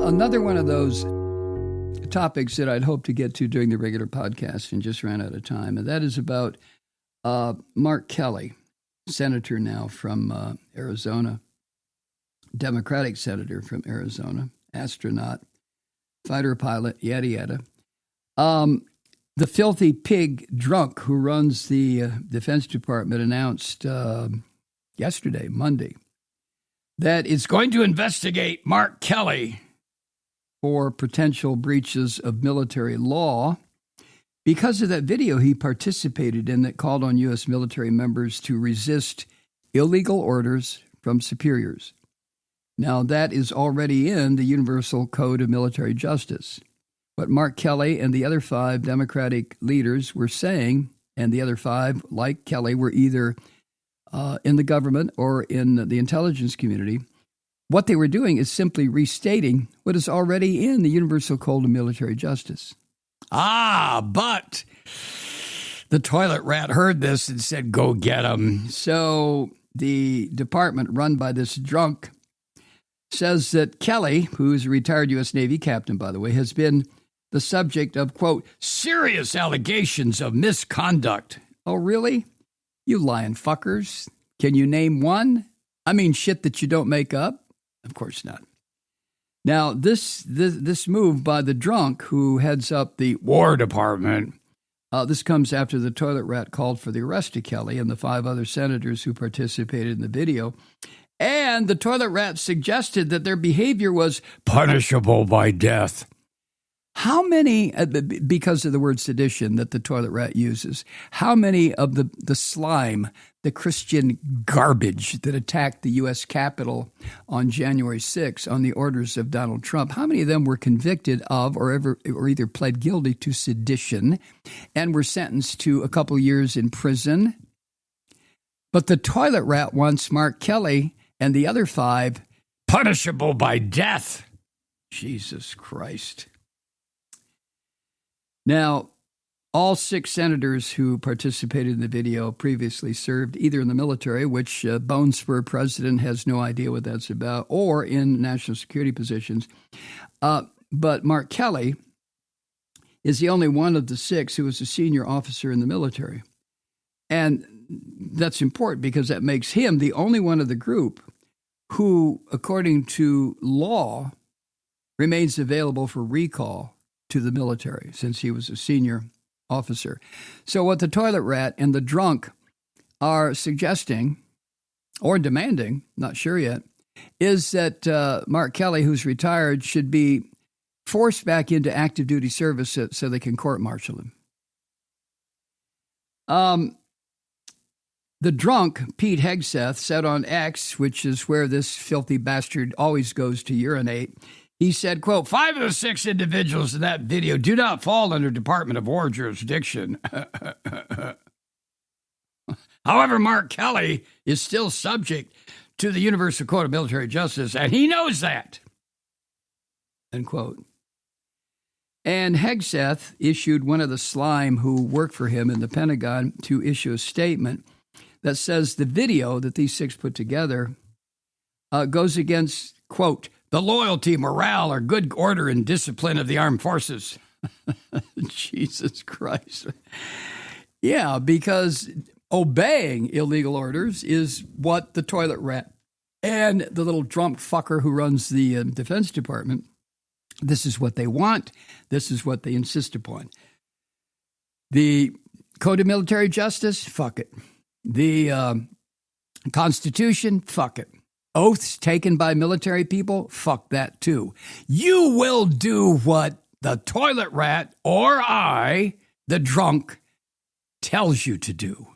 Another one of those topics that I'd hoped to get to during the regular podcast and just ran out of time, and that is about Mark Kelly, senator now from Arizona, Democratic senator from Arizona, astronaut, fighter pilot, yada, yada. The filthy pig drunk who runs the Defense Department announced yesterday, Monday, that it's going to investigate Mark Kelly for potential breaches of military law because of that video he participated in that called on U.S. military members to resist illegal orders from superiors. Now, that is already in the Universal Code of Military Justice. What Mark Kelly and the other 5 Democratic leaders were saying, and the other 5, like Kelly, were either in the government or in the intelligence community, what they were doing is simply restating what is already in the Universal Code of Military Justice. But the toilet rat heard this and said, go get him. So the department run by this drunk says that Kelly, who's a retired U.S. Navy captain, by the way, has been the subject of, quote, serious allegations of misconduct. Oh, really? You lying fuckers. Can you name one? I mean, shit that you don't make up? Of course not. Now, this move by the drunk who heads up the War Department, this comes after the toilet rat called for the arrest of Kelly and the 5 other senators who participated in the video. And the toilet rat suggested that their behavior was punishable by death. How many, because of the word sedition that the toilet rat uses, how many of the slime, the Christian garbage that attacked the U.S. Capitol on January 6th on the orders of Donald Trump, how many of them were convicted of or either pled guilty to sedition and were sentenced to a couple years in prison? But the toilet rat wants Mark Kelly and the other 5 punishable by death. Jesus Christ. Now, all 6 senators who participated in the video previously served either in the military, which Bone Spur president has no idea what that's about, or in national security positions. But Mark Kelly is the only one of the 6 who was a senior officer in the military. And that's important because that makes him the only one of the group who, according to law, remains available for recall to the military since he was a senior officer. So what the toilet rat and the drunk are suggesting or demanding, not sure yet, is that Mark Kelly, who's retired, should be forced back into active duty service so they can court-martial him. The drunk, Pete Hegseth, said on X, which is where this filthy bastard always goes to urinate, he said, quote, 5 of the 6 individuals in that video do not fall under Department of War jurisdiction. However, Mark Kelly is still subject to the Universal Code of Military Justice, and he knows that. End quote. And Hegseth issued one of the slime who worked for him in the Pentagon to issue a statement that says the video that these 6 put together goes against, quote, the loyalty, morale, or good order and discipline of the armed forces. Jesus Christ. Yeah, because obeying illegal orders is what the toilet rat and the little drunk fucker who runs the Defense Department, this is what they want. This is what they insist upon. The Code of Military Justice, fuck it. The Constitution, fuck it. Oaths taken by military people, fuck that too. You will do what the toilet rat or I, the drunk, tells you to do.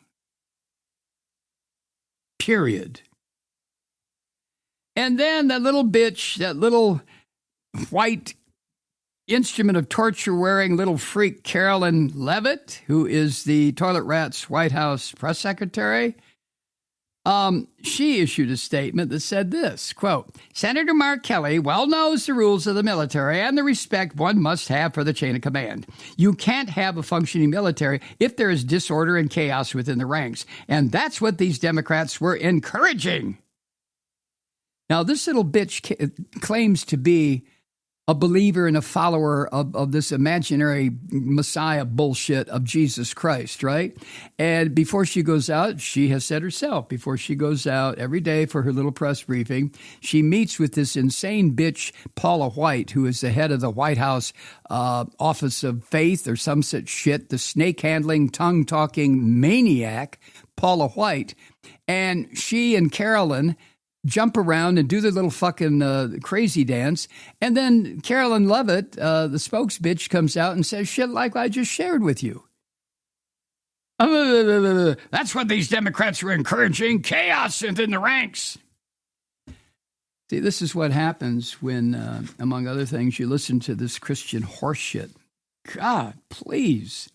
Period. And then that little bitch, that little white instrument of torture wearing little freak Carolyn Leavitt, who is the toilet rat's White House press secretary, she issued a statement that said this, quote, Senator Mark Kelly well knows the rules of the military and the respect one must have for the chain of command. You can't have a functioning military if there is disorder and chaos within the ranks. And that's what these Democrats were encouraging. Now, this little bitch claims to be a believer and a follower of this imaginary Messiah bullshit of Jesus Christ, right? And before she goes out, she has said herself, before she goes out every day for her little press briefing, she meets with this insane bitch, Paula White, who is the head of the White House Office of Faith or some such shit, the snake-handling, tongue-talking maniac, Paula White. And she and Carolyn jump around and do their little fucking crazy dance. And then Carolyn Lovett, the spokesbitch, comes out and says shit like I just shared with you. That's what these Democrats are encouraging, chaos within the ranks. See, this is what happens when, among other things, you listen to this Christian horseshit. God, please.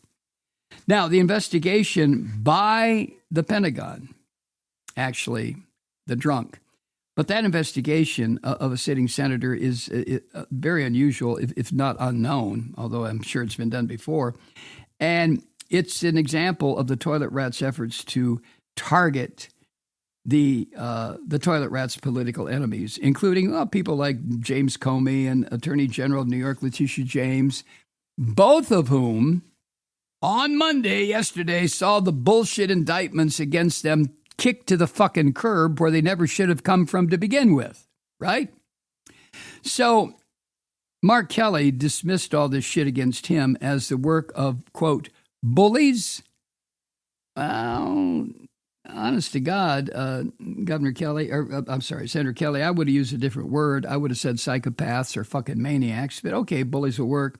Now, the investigation by the Pentagon, actually, the drunk, but that investigation of a sitting senator is very unusual, if not unknown, although I'm sure it's been done before. And it's an example of the toilet rat's efforts to target the toilet rat's political enemies, including people like James Comey and Attorney General of New York, Letitia James, both of whom on Monday, yesterday, saw the bullshit indictments against them kicked to the fucking curb where they never should have come from to begin with, right? So Mark Kelly dismissed all this shit against him as the work of, quote, bullies. Well, honest to God, Senator Kelly, I would have used a different word. I would have said psychopaths or fucking maniacs, but okay, bullies will work.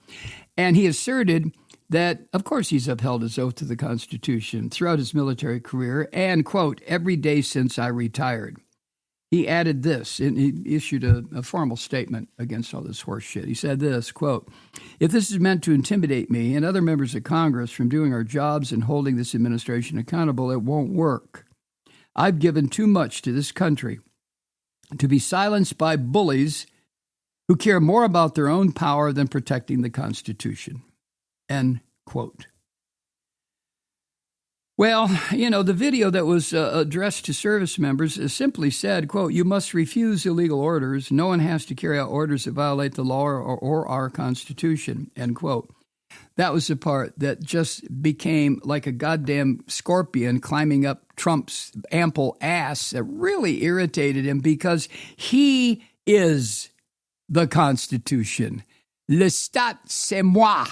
And he asserted that, of course, he's upheld his oath to the Constitution throughout his military career and, quote, every day since I retired. He added this, and he issued a formal statement against all this horse shit. He said this, quote, if this is meant to intimidate me and other members of Congress from doing our jobs and holding this administration accountable, it won't work. I've given too much to this country to be silenced by bullies who care more about their own power than protecting the Constitution. End quote. Well, the video that was addressed to service members simply said, quote, you must refuse illegal orders. No one has to carry out orders that violate the law or our Constitution, end quote. That was the part that just became like a goddamn scorpion climbing up Trump's ample ass. That really irritated him because he is the Constitution. L'estat, c'est moi,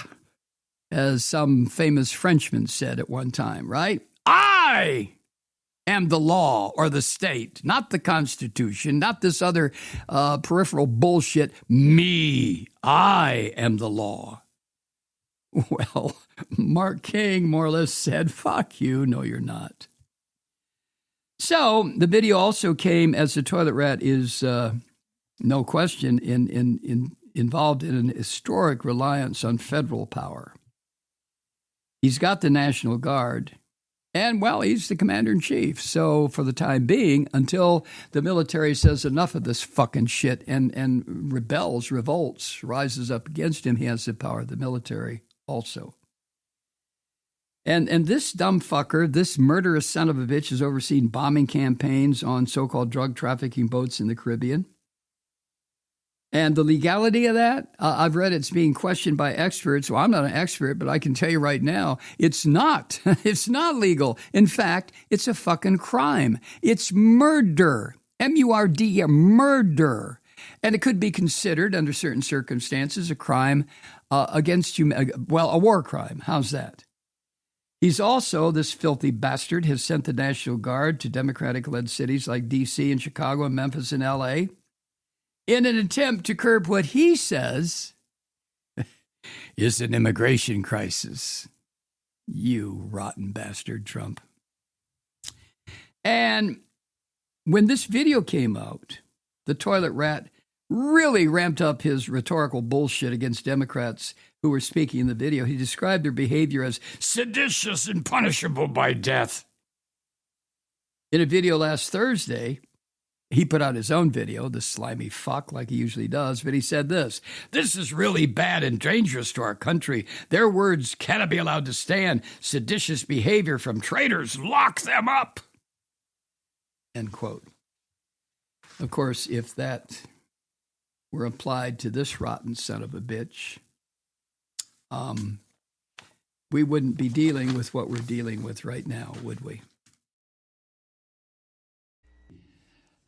as some famous Frenchman said at one time, right? I am the law or the state, not the Constitution, not this other peripheral bullshit. Me, I am the law. Well, Mark King more or less said, fuck you, no you're not. So the video also came as the toilet rat is, no question, involved in an historic reliance on federal power. He's got the National Guard, and, well, he's the commander-in-chief. So for the time being, until the military says enough of this fucking shit and revolts, rises up against him, he has the power of the military also. And this dumb fucker, this murderous son of a bitch, has overseen bombing campaigns on so-called drug trafficking boats in the Caribbean. And the legality of that, I've read it's being questioned by experts. Well, I'm not an expert, but I can tell you right now, it's not. It's not legal. In fact, it's a fucking crime. It's murder. M-U-R-D-E, murder. And it could be considered, under certain circumstances, a crime against humanity. Well, a war crime. How's that? He's also, this filthy bastard, has sent the National Guard to Democratic-led cities like D.C. and Chicago and Memphis and L.A., in an attempt to curb what he says is an immigration crisis. You rotten bastard, Trump. And when this video came out, the toilet rat really ramped up his rhetorical bullshit against Democrats who were speaking in the video. He described their behavior as seditious and punishable by death. In a video last Thursday, he put out his own video, the slimy fuck, like he usually does, but he said this is really bad and dangerous to our country. Their words cannot be allowed to stand. Seditious behavior from traitors, lock them up. End quote. Of course, if that were applied to this rotten son of a bitch, we wouldn't be dealing with what we're dealing with right now, would we?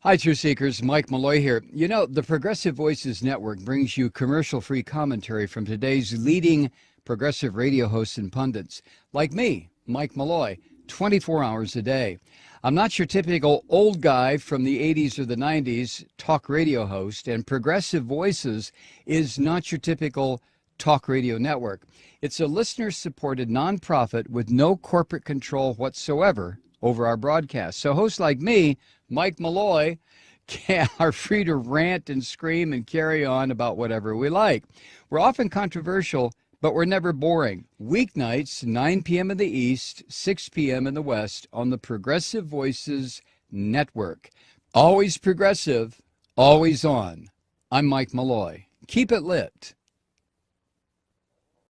Hi, Truth Seekers. Mike Malloy here. You know, the Progressive Voices Network brings you commercial-free commentary from today's leading progressive radio hosts and pundits, like me, Mike Malloy, 24 hours a day. I'm not your typical old guy from the 80s or the 90s talk radio host, and Progressive Voices is not your typical talk radio network. It's a listener-supported nonprofit with no corporate control whatsoever over our broadcast. So hosts like me, Mike Malloy, are free to rant and scream and carry on about whatever we like. We're often controversial, but we're never boring. Weeknights, 9 p.m. in the East, 6 p.m. in the West on the Progressive Voices Network. Always progressive, always on. I'm Mike Malloy. Keep it lit.